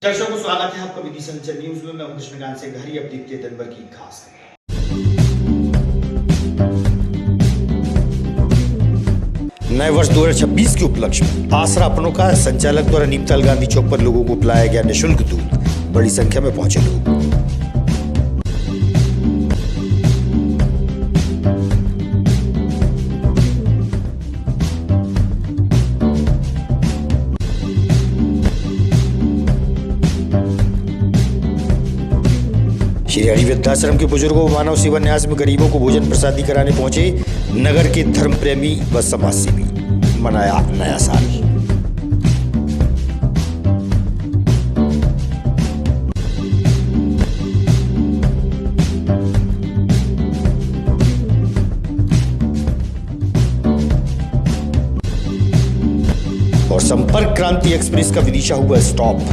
दर्शकों को स्वागत है आपका विधि संचर न्यूज में। मैं हूं कृष्णकांत से घरी। अब देखते हैं दिन भर की खास नए वर्ष 2026 के उपलक्ष्य में आसरा अपनों का संचालक द्वारा नीमताल गांधी चौक पर लोगों को पिलाया गया निःशुल्क दूध। बड़ी संख्या में पहुंचे लोग। श्री हरि वृद्धाश्रम के बुजुर्गों व मानव सेवा न्यास में गरीबों को भोजन प्रसादी कराने पहुंचे नगर के धर्म प्रेमी व समाज सेवी। मनाया नया साल। और संपर्क क्रांति एक्सप्रेस का विदिशा हुआ स्टॉप।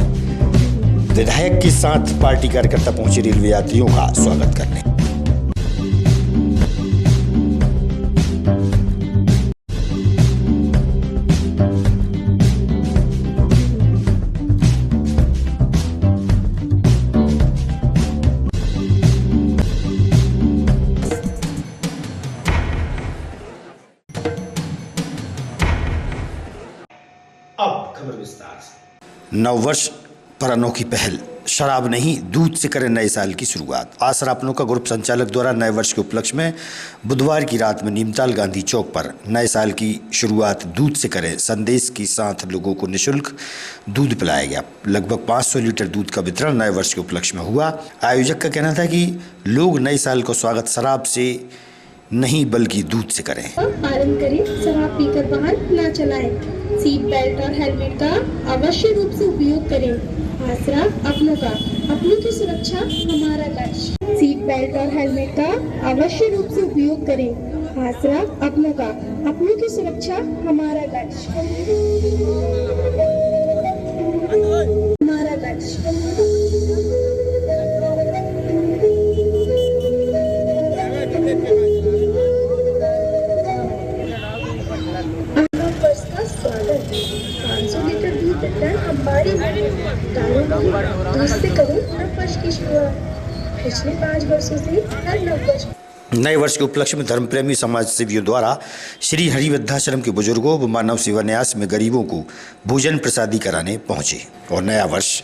विधायक के साथ पार्टी कार्यकर्ता पहुंचे रेलवे यात्रियों का स्वागत करने। अब खबर विस्तार से। नववर्ष पर अनोखी पहल, शराब नहीं दूध से करें नए साल की शुरुआत। आसरा अपनों का ग्रुप संचालक द्वारा नए वर्ष के उपलक्ष्य में बुधवार की रात में नीमताल गांधी चौक पर नए साल की शुरुआत दूध से करें संदेश के साथ लोगों को निःशुल्क दूध पिलाया गया। लगभग 500 लीटर दूध का वितरण नए वर्ष के उपलक्ष्य में हुआ। आयोजक का कहना था कि लोग नए साल का स्वागत शराब से नहीं बल्कि दूध से करें। पालन करें, शराब पीकर वाहन न चलाएं, सीट बेल्ट और हेलमेट का अवश्य रूप से उपयोग करें। आसरा अपनों का, अपनों की सुरक्षा हमारा लक्ष्य। सीट बेल्ट और हेलमेट का अवश्य रूप से उपयोग करें। आसरा अपनों का, अपनों की सुरक्षा हमारा लक्ष्य। हमारा लक्ष्य। हमारी दूध से करूं नववर्ष की शुरुआत। पिछले 5 वर्षों से हर नववर्ष नए वर्ष के उपलक्ष्य में धर्म प्रेमी समाज सेवियों द्वारा श्री हरि वृद्धाश्रम के बुजुर्गों व मानव सेवा न्यास में गरीबों को भोजन प्रसादी कराने पहुंचे और नया वर्ष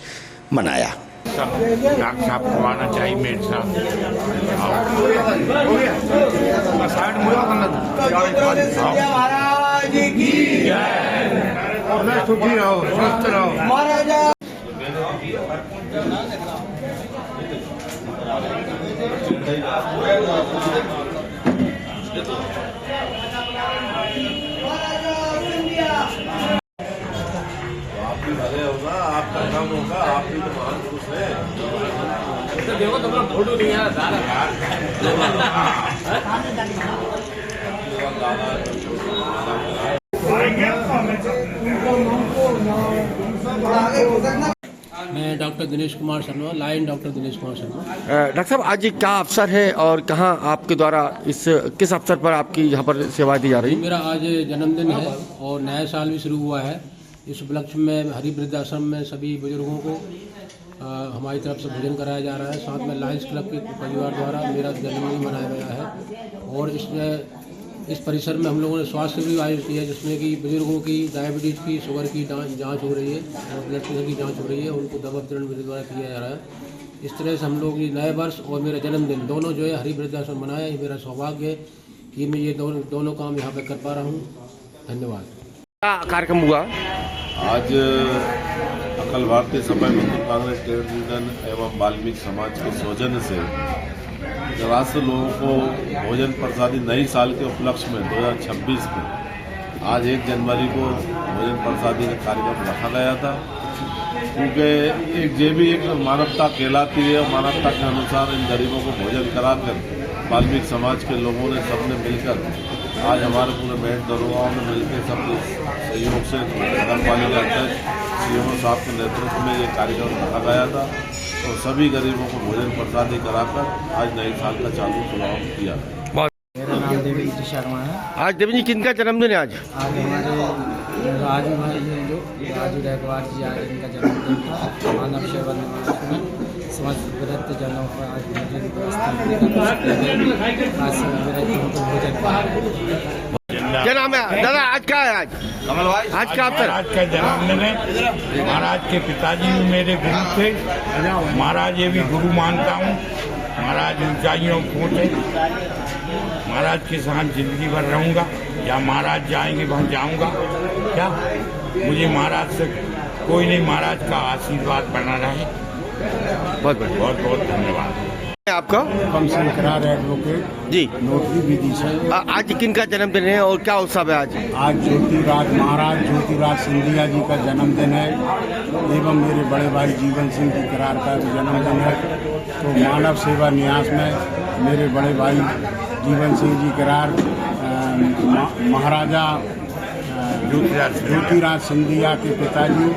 मनाया। डॉक्टर साहब खवाना चाहिए मेरे साहब। सुखी रहो, स्वस्थ रहो। भले होगा, आपका काम होगा, आप भी तो महान पुरुष हैं। देखो तुम्हारा फोटो नहीं आ रहा। मैं doctor Dinesh Kumar Sharma, line doctor Dinesh Kumar Sharma. Doctor साहब, आज क्या अवसर है और कहाँ आपके द्वारा किस अवसर पर आपकी यहाँ पर सेवा दी जा रही है? मेरा आज जन्मदिन है और नया साल भी शुरू हुआ है। इस उपलक्ष्य में हरि वृद्धाश्रम में सभी बुजुर्गों को हमारी तरफ से भोजन कराया जा रहा है। साथ में लायंस क्लब के परिवार द्वारा मेरा जन्मदिन मनाया गया है और इस परिसर में हम लोगों ने स्वास्थ्य भी आयोजित किया है, जिसमें कि बुजुर्गों की डायबिटीज़ की, शुगर की जांच हो रही है और ब्लड प्रेशर की जांच हो रही है। उनको दवा वितरण मेरे द्वारा किया जा रहा है। इस तरह से हम लोग ये नए वर्ष और मेरा जन्मदिन दोनों जो है हरि वृद्धाश्रम मनाया। ये मेरा सौभाग्य है कि मैं ये दोनों काम यहाँ पर कर पा रहा हूँ। धन्यवाद। क्या कार्यक्रम हुआ आज? अखिल भारतीय सभा मजदूर कांग्रेस ट्रेड यूनियन एवं वाल्मीकि समाज के सौजन्य से राष्ट्र लोगों को भोजन प्रसादी नई साल के उपलक्ष्य में 2026 में आज 1 जनवरी को भोजन प्रसादी का कार्यक्रम रखा गया था। क्योंकि एक मानवता कहलाती है और मानवता के अनुसार इन गरीबों को भोजन कराकर वाल्मीकि समाज के लोगों ने सबने मिलकर आज हमारे पूरे मेहनत दरोगाओं में मिलकर सब सहयोग से नगरपालिका अध्यक्ष सीएमओ साहब के नेतृत्व में ये कार्यक्रम रखा गया था और सभी गरीबों को भोजन प्रसादी कराकर आज नए साल का चालू शुभारंभ किया। मेरा नाम देवेंद्र शर्मा है। आज देवेंद्र जी किनका जन्मदिन है? आज हमारे राजू भाई हैं जो राजू गायकवाड़ जी आज इनका जन्मदिन था। मानव सेवा निवास में समस्त वृद्ध जनों का आज भोजन क्या नाम है दादा? आज क्या है? आज कमल भाई आज क्या अवसर? महाराज का जन्मदिन है। महाराज के पिताजी भी मेरे गुरु थे। महाराज ये भी गुरु मानता हूँ। महाराज ऊंचाइयों पहुँचे। महाराज के साथ जिंदगी भर रहूँगा। या महाराज जाएंगे वहाँ जाऊँगा। क्या मुझे महाराज से कोई नहीं, महाराज का आशीर्वाद बना रहे। बहुत बढ़िया, बहुत बहुत धन्यवाद आपका। हम शंकरार एडवोकेट जी, नोटरी विधि से। आज किनका जन्मदिन है और क्या उत्सव है आज? आज महाराज ज्योतिराज सिंधिया जी का जन्मदिन है एवं मेरे बड़े भाई जीवन सिंह की करार का भी जन्मदिन है। तो मानव सेवा न्यास में मेरे बड़े भाई जीवन सिंह जी करार महाराजा ज्योतिराज सिंधिया के पिताजी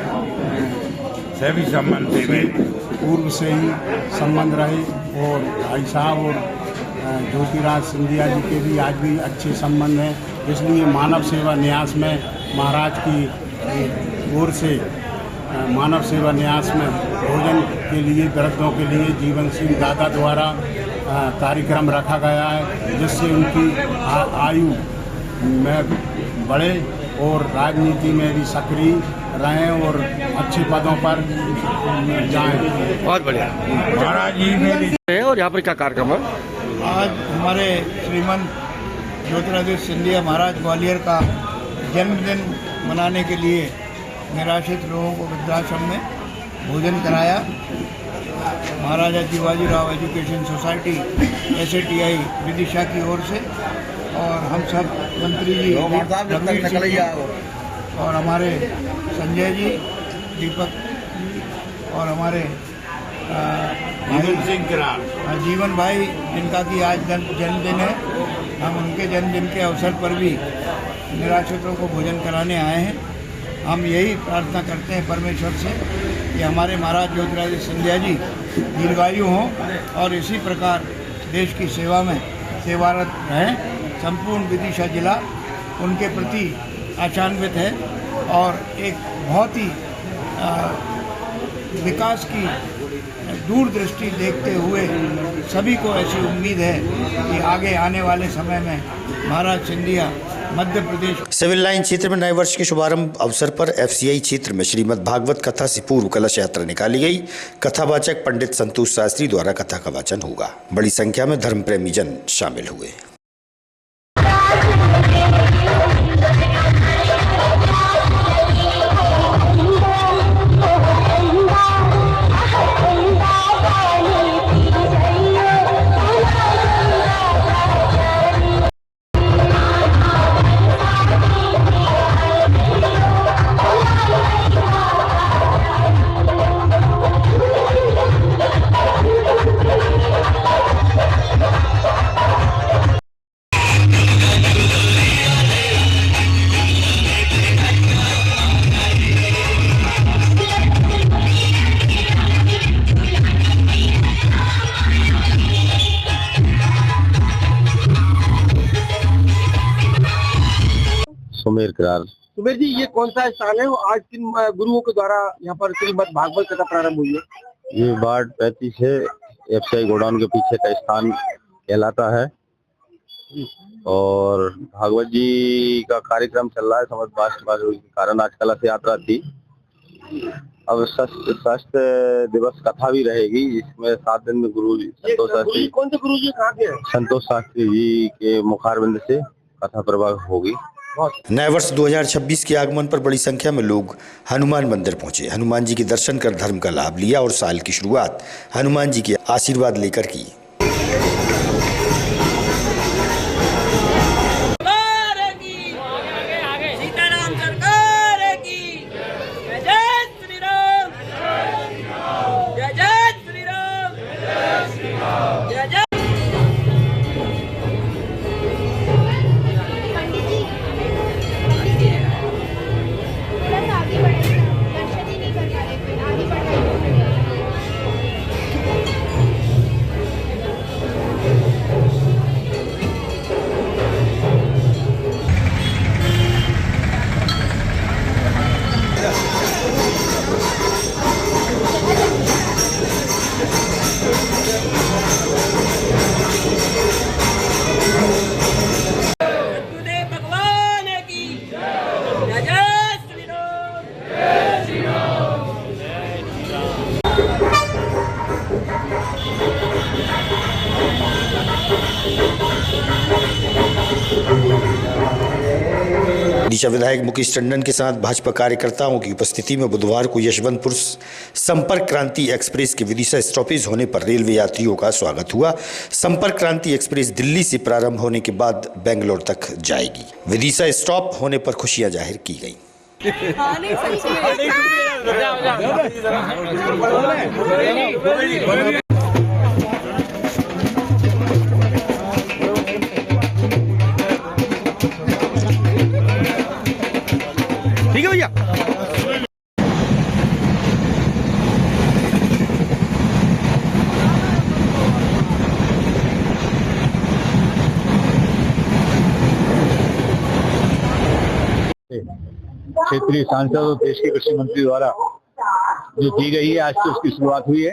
से भी संबंध थे। पूर्व से ही संबंध रहे और भाई साहब और ज्योतिराज सिंधिया जी के भी आज भी अच्छे संबंध हैं। इसलिए मानव सेवा न्यास में महाराज की ओर से मानव सेवा न्यास में भोजन के लिए वृद्धों के लिए जीवन सिंह दादा द्वारा कार्यक्रम रखा गया है, जिससे उनकी आयु में बढ़े और राजनीति में भी सक्रिय रहें और अच्छे पदों पर जाएं। बहुत बढ़िया। महाराज जी मेरी और यहाँ पर क्या कार्यक्रम है? आज हमारे श्रीमंत ज्योतिराज सिंधिया महाराज ग्वालियर का जन्मदिन मनाने के लिए निराश्रित लोगों को वृद्धाश्रम में भोजन कराया। Maharaja Jiwajirao education society SATI Vidisha की ओर से और हम सब मंत्री जी रघुवीर सिंह जी और हमारे संजय जी, दीपक और हमारे जीवन भाई जिनका कि आज जन्मदिन है, हम उनके जन्मदिन के अवसर पर भी निराश्रितों को भोजन कराने आए हैं। हम यही प्रार्थना करते हैं परमेश्वर से कि हमारे महाराज ज्योतिराज सिंधिया जी दीर्घायु हों और इसी प्रकार देश की सेवा में सेवारत रहें। संपूर्ण विदिशा जिला उनके प्रति आशान्वित है और एक बहुत ही विकास की दूरदृष्टि देखते हुए सभी को ऐसी उम्मीद है कि आगे आने वाले समय में महाराज सिंधिया मध्य प्रदेश सिविल लाइन क्षेत्र में नए वर्ष के शुभारंभ अवसर पर FCI क्षेत्र में श्रीमद् भागवत कथा से पूर्व कलश यात्रा निकाली गई। कथावाचक पंडित संतोष शास्त्री द्वारा कथा का वाचन होगा। बड़ी संख्या में धर्म प्रेमी जन शामिल हुए। सुमेर जी, ये कौन सा स्थान है? आज किन गुरुओं के द्वारा यहाँ पर श्रीमद् भागवत कथा प्रारंभ हुई है? ये वार्ड 35 है, FCI गोडाउन के पीछे का स्थान कहलाता है और भागवत जी का कार्यक्रम चल रहा है। समझ के कारण आज कलश यात्रा थी। अब षष्ठ दिवस कथा भी रहेगी, जिसमें 7 दिन में गुरु संतोष शास्त्री, कौन से गुरु जी कहाँ के? संतोष शास्त्री जी के मुखारबिंद से कथा प्रवाह होगी। नए वर्ष 2026 के आगमन पर बड़ी संख्या में लोग हनुमान मंदिर पहुंचे। हनुमान जी के दर्शन कर धर्म का लाभ लिया और साल की शुरुआत हनुमान जी के आशीर्वाद लेकर की। विदिशा विधायक मुकेश टंडन के साथ भाजपा कार्यकर्ताओं की उपस्थिति में बुधवार को यशवंतपुर संपर्क क्रांति एक्सप्रेस के विदिशा स्टॉपेज होने पर रेलवे यात्रियों का स्वागत हुआ। संपर्क क्रांति एक्सप्रेस दिल्ली से प्रारंभ होने के बाद बेंगलोर तक जाएगी। विदिशा स्टॉप होने पर खुशियां जाहिर की गई। ठीक है भैया। क्षेत्रीय सांसद और देश के कृषि मंत्री द्वारा जो दी गई है, आज से उसकी शुरुआत हुई है।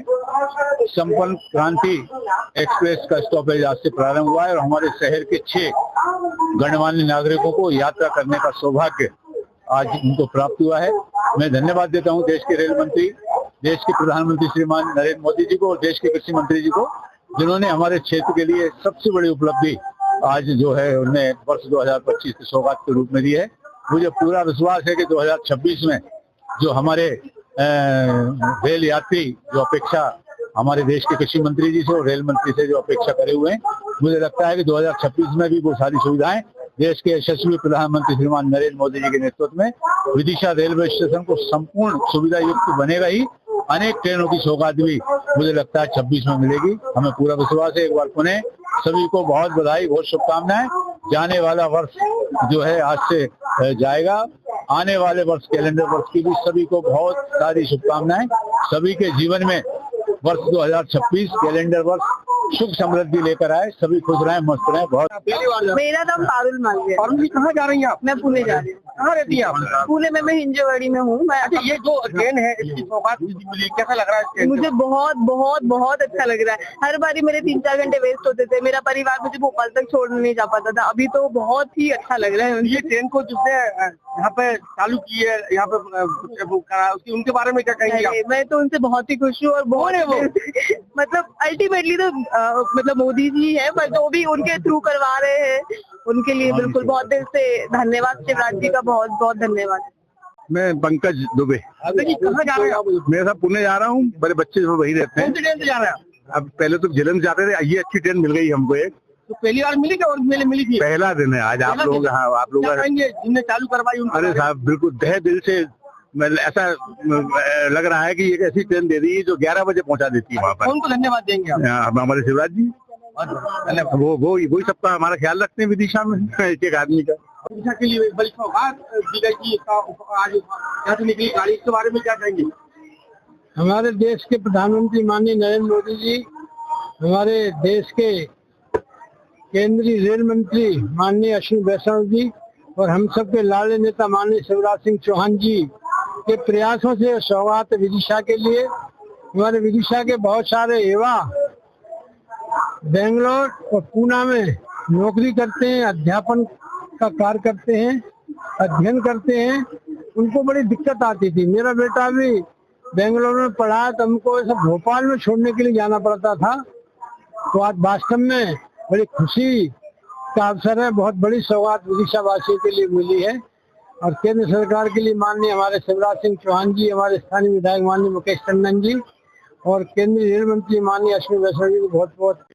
संपर्क क्रांति एक्सप्रेस का स्टॉपेज आज से प्रारंभ हुआ है और हमारे शहर के 6 गणमान्य नागरिकों को यात्रा करने का सौभाग्य आज उनको प्राप्त हुआ है। मैं धन्यवाद देता हूं देश के रेल मंत्री, देश के प्रधानमंत्री श्रीमान नरेंद्र मोदी जी को और देश के कृषि मंत्री जी को, जिन्होंने हमारे क्षेत्र के लिए सबसे बड़ी उपलब्धि आज जो है उन्हें वर्ष 2025 की सौगात के रूप में दी है। मुझे पूरा विश्वास है कि 2026 में जो हमारे रेल यात्री जो अपेक्षा हमारे देश के कृषि मंत्री जी से और रेल मंत्री से जो अपेक्षा करे हुए हैं, मुझे लगता है कि 2026 में भी वो सारी सुविधाएं देश के यशस्वी प्रधानमंत्री श्रीमान नरेंद्र मोदी जी के नेतृत्व में विदिशा रेलवे स्टेशन को संपूर्ण सुविधा युक्त बनेगा ही। अनेक ट्रेनों की सौगात भी मुझे लगता है 26 में मिलेगी। हमें पूरा विश्वास है। एक बार पुनः सभी को बहुत बधाई, बहुत शुभकामनाएं। जाने वाला वर्ष जो है आज से जाएगा, आने वाले वर्ष कैलेंडर वर्ष की भी सभी को बहुत सारी शुभकामनाएं। सभी के जीवन में वर्ष 2026 कैलेंडर वर्ष सुख समृद्धि लेकर आए। सभी खुश रहें, मस्त रहें। बहुत मेरा नाम पारुल मालवीय। और जी कहाँ जा रही हैं आप? मैं पुणे जा रही हूँ। कहाँ रहती हैं आप? पुणे में मैं हिंजवाड़ी में हूँ। अच्छा, ये जो ट्रेन है इसकी सौगात मिली, कैसा लग रहा है? मुझे बहुत बहुत बहुत अच्छा लग रहा है। हर बारी मेरे 3-4 घंटे वेस्ट होते थे। मेरा परिवार मुझे भोपाल तक छोड़ने नहीं जा पाता था। अभी तो बहुत ही अच्छा लग रहा है। ये ट्रेन को जिसने यहाँ पे चालू की है, यहाँ पे उनके बारे में क्या कहेंगे? मैं तो उनसे बहुत ही खुश हूँ और बहुत मतलब अल्टीमेटली तो मतलब मोदी जी है, पर जो भी उनके थ्रू करवा रहे हैं उनके लिए बिल्कुल बहुत दिल से धन्यवाद। शिवराज जी का बहुत बहुत धन्यवाद। मैं पंकज दुबे। कहाँ जा रहे हैं आप? मैं सब पुणे जा रहा हूँ, मेरे बच्चे सब वही रहते हैं। कौन सी ट्रेन से जा रहे हैं? अब पहले तो झेलम से जाते थे, ये अच्छी ट्रेन मिल गई हमको एक। तो पहली बार मिली क्या और मिली थी? पहला दिन है आज। आप लोग, हाँ आप लोग जिनने चालू करवाई। अरे साहब बिल्कुल तहे दिल से ऐसा लग रहा है कि एक ऐसी ट्रेन दे दी जो 11 बजे पहुंचा देती है वहाँ पर। उनको धन्यवाद देंगे आप? हमारे शिवराज जी, वो सबका हमारा ख्याल रखते हैं विदिशा में, एक आदमी का। विदिशा के लिए बड़ी सौगात दी गई थी, आज यहाँ से निकली गाड़ी, इसके बारे में क्या कहेंगे? हमारे देश के प्रधानमंत्री माननीय नरेंद्र मोदी जी, हमारे देश के केंद्रीय रेल मंत्री माननीय अश्विनी वैष्णव जी और हम सबके लाडले नेता माननीय शिवराज सिंह चौहान जी के प्रयासों से सौगात विदिशा के लिए। हमारे विदिशा के बहुत सारे युवा बेंगलोर और पूना में नौकरी करते हैं, अध्यापन का कार्य करते हैं, अध्ययन करते हैं। उनको बड़ी दिक्कत आती थी। मेरा बेटा भी बेंगलोर में पढ़ा तो हमको सब भोपाल में छोड़ने के लिए जाना पड़ता था। तो आज वास्तव में बड़ी खुशी का अवसर है। बहुत बड़ी सौगात विदिशा वासियों के लिए मिली है और केंद्र सरकार के लिए माननीय हमारे शिवराज सिंह चौहान जी, हमारे स्थानीय विधायक माननीय मुकेश टंडन जी और केंद्रीय रेल मंत्री माननीय अश्विनी वैष्णव जी को बहुत बहुत।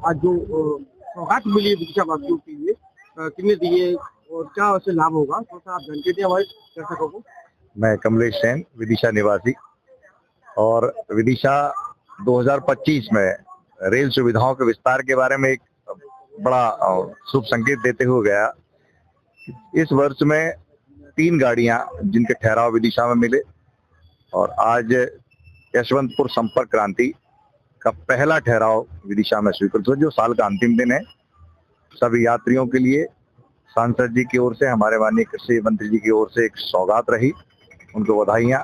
आज जो सौगात मिली है विदिशा वासियों के लिए, कितने दिए और क्या उससे लाभ होगा, तो आप जानकारी दें हमारे दर्शकों को। मैं कमलेश सेन, विदिशा निवासी, और विदिशा 2025 में रेल सुविधाओं के विस्तार के बारे में एक बड़ा शुभ संकेत देते हुए गया। इस वर्ष में 3 गाड़ियां जिनके ठहराव विदिशा में मिले और आज यशवंतपुर संपर्क क्रांति का पहला ठहराव विदिशा में स्वीकृत हुआ, जो साल का अंतिम दिन है। सभी यात्रियों के लिए सांसद जी की ओर से, हमारे माननीय कृषि मंत्री जी की ओर से एक सौगात रही, उनको बधाइयां।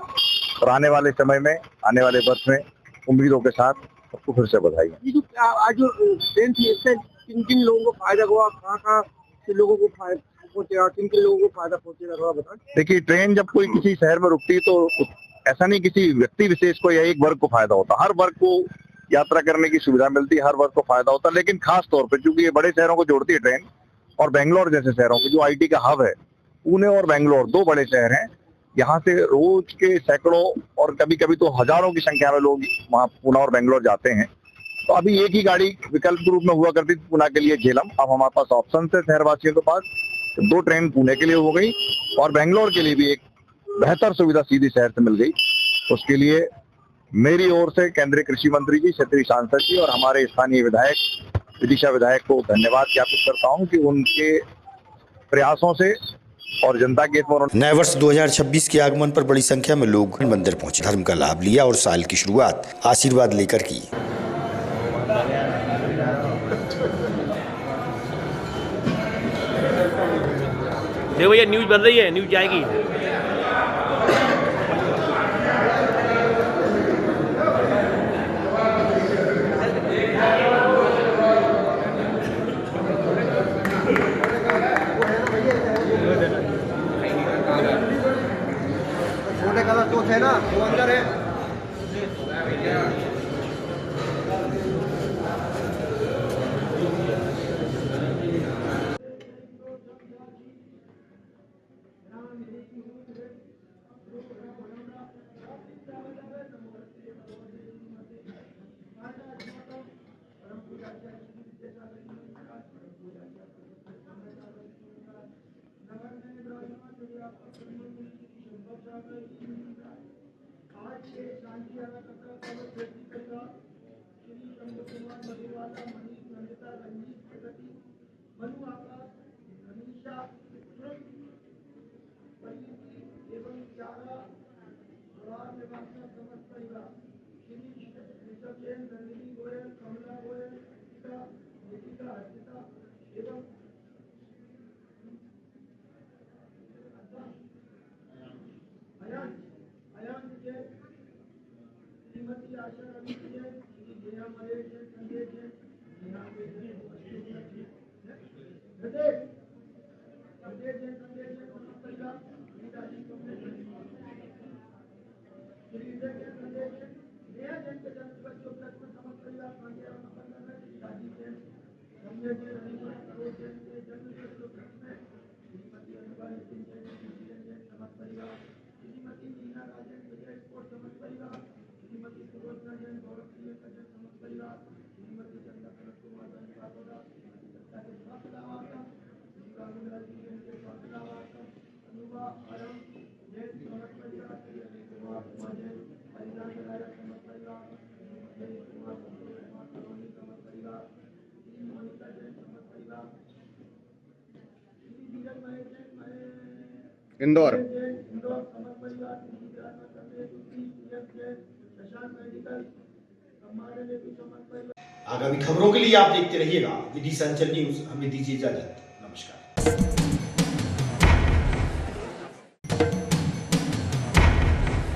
और आने वाले समय में, आने वाले वर्ष में उम्मीदों के साथ सबको फिर से बधाइयां। आज जो ट्रेन थी इससे किन किन लोगों को फायदा हुआ, कहाँ से लोगों को फायदा पहुंचेगा, किन किन लोगों को फायदा पहुंचेगा, थोड़ा बताएं। देखिए, ट्रेन जब कोई किसी शहर में रुकती तो ऐसा नहीं किसी व्यक्ति विशेष को या एक वर्ग को फायदा होता, हर वर्ग को यात्रा करने की सुविधा मिलती, हर वर्ग को फायदा होता। लेकिन खास तौर पे चूंकि ये बड़े शहरों को जोड़ती है ट्रेन और बेंगलोर जैसे शहरों को जो IT का हब है, पुणे और बेंगलोर 2 बड़े शहर हैं। यहाँ से रोज के सैकड़ों और कभी कभी तो हजारों की संख्या में लोग वहाँ पुणे और बेंगलोर जाते हैं। तो अभी एक ही गाड़ी विकल्प के रूप में हुआ करती थी पुणे के लिए झेलम, अब हमारे पास ऑप्शन है शहरवासियों के पास। 2 ट्रेन पुणे के लिए हो गई और बेंगलोर के लिए भी एक बेहतर सुविधा सीधी शहर से मिल गई। उसके लिए मेरी ओर से केंद्रीय कृषि मंत्री जी, क्षेत्रीय सांसद जी और हमारे स्थानीय विधायक विदिशा विधायक को धन्यवाद ज्ञापित करता हूं कि उनके प्रयासों से और जनता के नए वर्ष 2026 के आगमन पर बड़ी संख्या में लोग मंदिर पहुंचे, धर्म का लाभ लिया और साल की शुरुआत आशीर्वाद लेकर की। देखो भैया न्यूज बन रही है, न्यूज जाएगी। छोटे कलर तो थे ना, वो अंदर है। इंदौर। आगामी खबरों के लिए आप देखते रहिएगा विधि संचल न्यूज। हमें दीजिए इजाजत, नमस्कार।